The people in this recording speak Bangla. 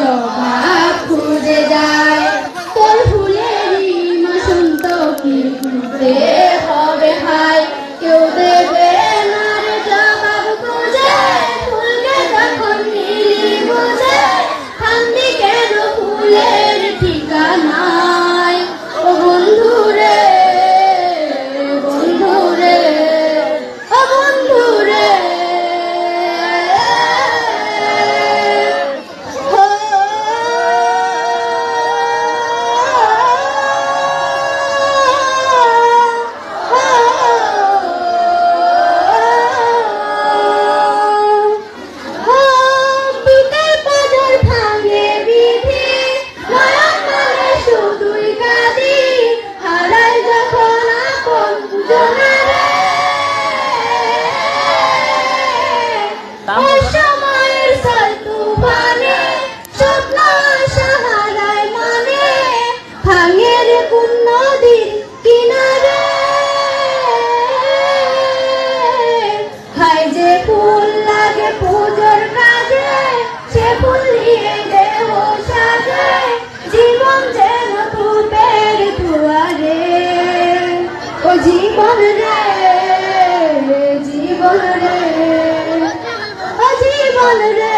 জবাব খুঁজে যায়। তোর ফুলেরই বসন্ত কি খুঁজতে হবে হায়, কেউ দেবে না রে জবাব খুঁজে, ফুলকে যখন নিলি বুঝে, কান্দি কেন ফুলের ঠিকানায়। ও বন্ধু রে, বন্ধু রে, ও বন্ধু রে, সময়ের সাল তুফানে স্বপ্ন সাহারায় মানে ভাঙের কোন নদীর কিনারে। হায় যে ফুল লাগে পুজোর কাজে, সে ফুল নিয়ে দেহ সাজে, জীবন যেন ধূপের দুয়ারে। ও জীবন রে, জীবন রে, জীবন রে।